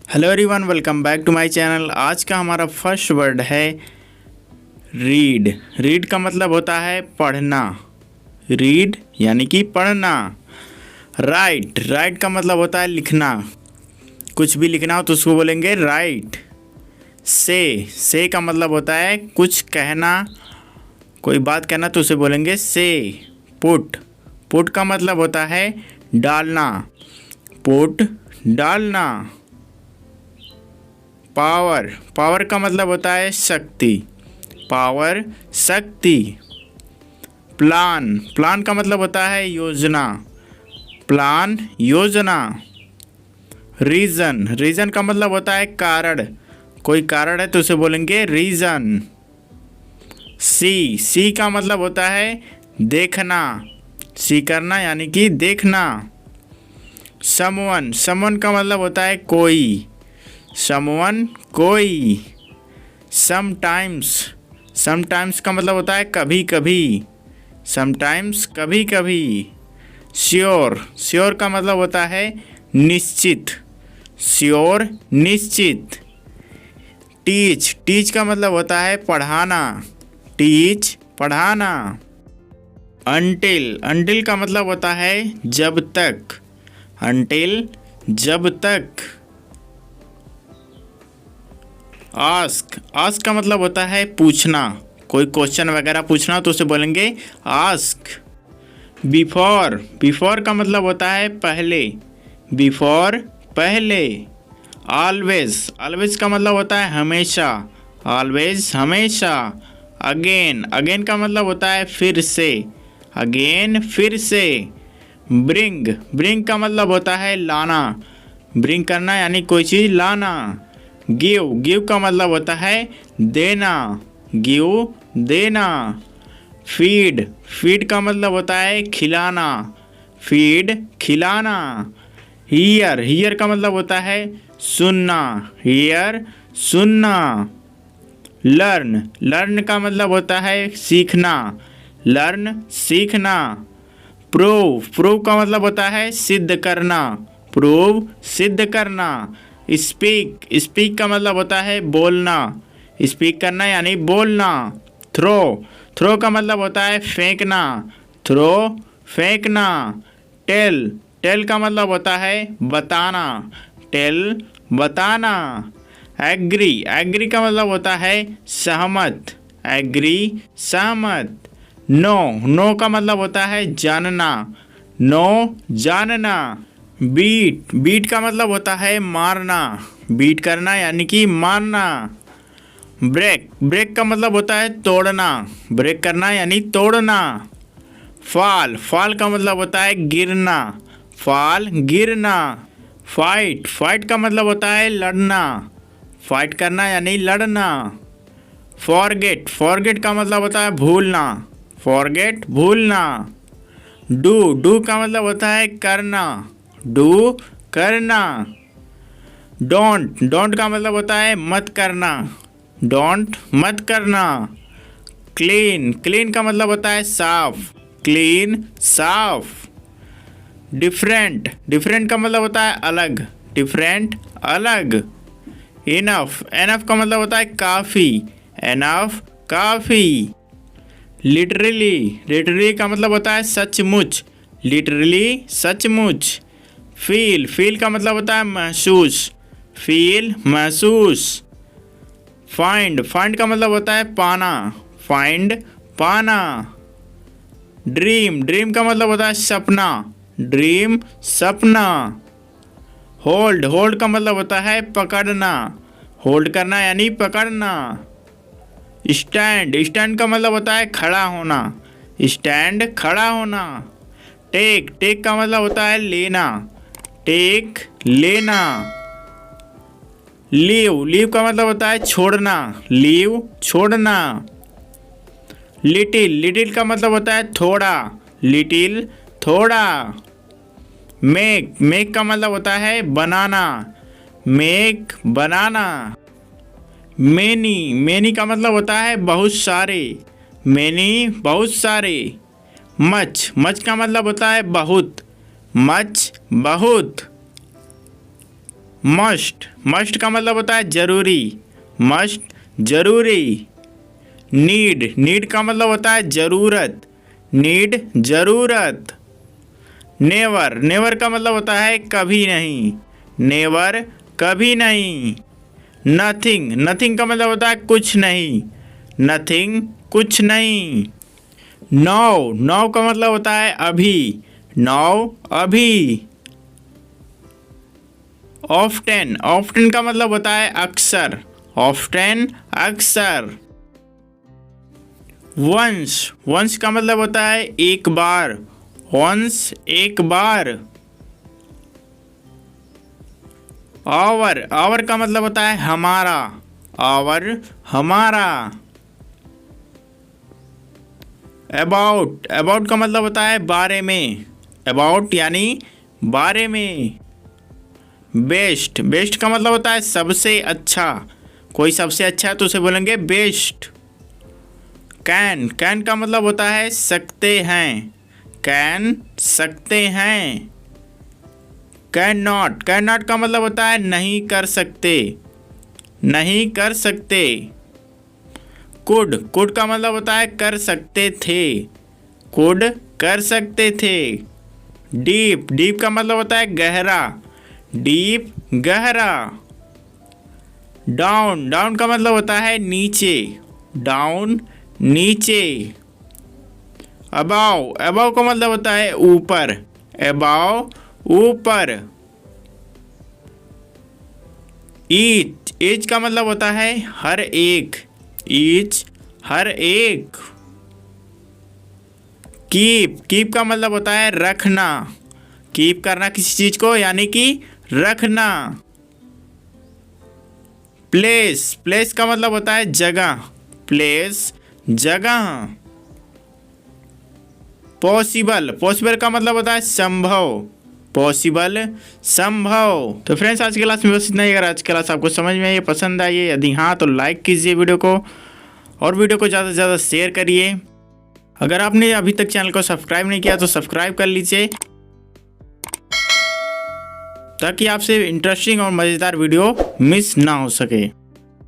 Hello everyone, welcome back to my channel. आज का हमारा फर्स्ट वर्ड है रीड। रीड का मतलब होता है पढ़ना। रीड यानी कि पढ़ना। राइट। राइट का मतलब होता है लिखना। कुछ भी लिखना हो तो उसको बोलेंगे राइट। से का मतलब होता है कुछ कहना, कोई बात कहना तो उसे बोलेंगे से। पुट। पुट का मतलब होता है डालना। पुट डालना। पावर। पावर का मतलब होता है शक्ति। पावर शक्ति। प्लान। प्लान का मतलब होता है योजना। प्लान योजना। रीज़न। रीज़न का मतलब होता है कारण। कोई कारण है तो उसे बोलेंगे रीज़न। सी का मतलब होता है देखना। सी करना यानी कि देखना। समवन। समवन का मतलब होता है कोई। समवन कोई। समटाइम्स। समटाइम्स का मतलब होता है कभी कभी। समटाइम्स कभी कभी। श्योर। श्योर का मतलब होता है निश्चित। श्योर निश्चित। टीच। टीच का मतलब होता है पढ़ाना। टीच पढ़ाना। अंटिल। अंटिल का मतलब होता है जब तक। अंटिल जब तक। आस्क। आस्क का मतलब होता है पूछना। कोई क्वेश्चन वगैरह पूछना तो उसे बोलेंगे आस्क। बिफोर। बिफोर का मतलब होता है पहले। बिफोर पहले। ऑलवेज। ऑलवेज का मतलब होता है हमेशा। ऑलवेज हमेशा। अगेन। अगेन का मतलब होता है फिर से। अगेन फिर से। ब्रिंग। ब्रिंग का मतलब होता है लाना। ब्रिंग करना यानी कोई चीज़ लाना। गिव। गिव का मतलब होता है देना। गिव देना। फीड। फीड का मतलब होता है खिलाना। फीड खिलाना। हियर। हियर का मतलब होता है सुनना। हियर सुनना। लर्न। लर्न का मतलब होता है सीखना। लर्न सीखना। प्रूव। प्रूव का मतलब होता है सिद्ध करना। प्रूव सिद्ध करना। स्पीक। स्पीक का मतलब होता है बोलना। स्पीक करना यानी बोलना। थ्रो। थ्रो का मतलब होता है फेंकना। थ्रो फेंकना। टेल। टेल का मतलब होता है बताना। टेल बताना। एग्री। एग्री का मतलब होता है सहमत। एग्री सहमत। नो। नो का मतलब होता है जानना। नो जानना। बीट। बीट का मतलब होता है मारना। बीट करना यानी कि मारना। ब्रेक। ब्रेक का मतलब होता है तोड़ना। ब्रेक करना यानी तोड़ना। फॉल। फॉल का मतलब होता है गिरना। फॉल गिरना। फाइट। फाइट का मतलब होता है लड़ना। फाइट करना यानी लड़ना। फॉरगेट। फॉरगेट का मतलब होता है भूलना। फॉरगेट भूलना। डू। डू का मतलब होता है करना। डू करना। डोंट। डोंट का मतलब होता है मत करना। डोंट मत करना। क्लीन। क्लीन का मतलब होता है साफ। क्लीन साफ। डिफरेंट। डिफरेंट का मतलब होता है अलग। डिफरेंट अलग। इनफ। इनफ का मतलब होता है काफ़ी। इनफ काफ़ी। लिटरली। लिटरली का मतलब होता है सचमुच। लिटरली सचमुच। फील। फील का मतलब होता है महसूस। फील महसूस। फाइंड। फाइंड का मतलब होता है पाना। फाइंड पाना। ड्रीम। ड्रीम का मतलब होता है सपना। ड्रीम सपना। होल्ड। होल्ड का मतलब होता है पकड़ना। होल्ड करना यानी पकड़ना। स्टैंड। स्टैंड का मतलब होता है खड़ा होना। स्टैंड खड़ा होना। टेक। टेक का मतलब होता है लेना। टेक लेना। लीव। लीव का मतलब होता है छोड़ना। लीव छोड़ना। लिटिल। लिटिल का मतलब होता है थोड़ा। लिटिल थोड़ा। मेक। मेक का मतलब होता है बनाना। मेक बनाना। मेनी। मेनी का मतलब होता है बहुत सारे। मेनी बहुत सारे। मच। मच का मतलब होता है बहुत। मच बहुत। मस्ट, मस्ट का मतलब होता है जरूरी, मस्ट जरूरी। नीड, नीड का मतलब होता है जरूरत, नीड जरूरत। नेवर, नेवर का मतलब होता है कभी नहीं, नेवर कभी नहीं। नथिंग, नथिंग का मतलब होता है कुछ नहीं, नथिंग कुछ नहीं। नाउ, नाउ का मतलब होता है अभी, नाउ अभी। ऑफ्टेन, ऑफ्टेन का मतलब होता है अक्सर, ऑफ्टेन अक्सर। वंस, वंस का मतलब होता है एक बार, वंस एक बार। आवर, आवर का मतलब होता है हमारा, आवर हमारा। अबाउट, अबाउट का मतलब होता है बारे में, अबाउट यानी बारे में। बेस्ट, बेस्ट का मतलब होता है सबसे अच्छा, कोई सबसे अच्छा है तो उसे बोलेंगे बेस्ट। कैन, कैन का मतलब होता है सकते हैं, कैन सकते हैं। कैन नॉट, कैन नॉट का मतलब होता है नहीं कर सकते, नहीं कर सकते। कुड, कुड का मतलब होता है कर सकते थे, कुड कर सकते थे। डीप, डीप का मतलब होता है गहरा, डीप गहरा। डाउन, डाउन का मतलब होता है नीचे, डाउन नीचे। अबाव, अबाव का मतलब होता है ऊपर, अबाव ऊपर। ईच, ईच का मतलब होता है हर एक, ईच हर एक। कीप, कीप का मतलब होता है रखना, कीप करना किसी चीज को यानी कि रखना। प्लेस, प्लेस का मतलब होता है जगह, प्लेस जगह। पॉसिबल, पॉसिबल का मतलब होता है संभव, पॉसिबल संभव। तो फ्रेंड्स आज की क्लास में बस इतना ही। अगर आज की क्लास आपको समझ में आई, पसंद आई है, यदि हाँ तो लाइक कीजिए वीडियो को और वीडियो को ज़्यादा से ज़्यादा शेयर करिए। अगर आपने अभी तक चैनल को सब्सक्राइब नहीं किया तो सब्सक्राइब कर लीजिए ताकि आपसे इंटरेस्टिंग और मज़ेदार वीडियो मिस ना हो सके।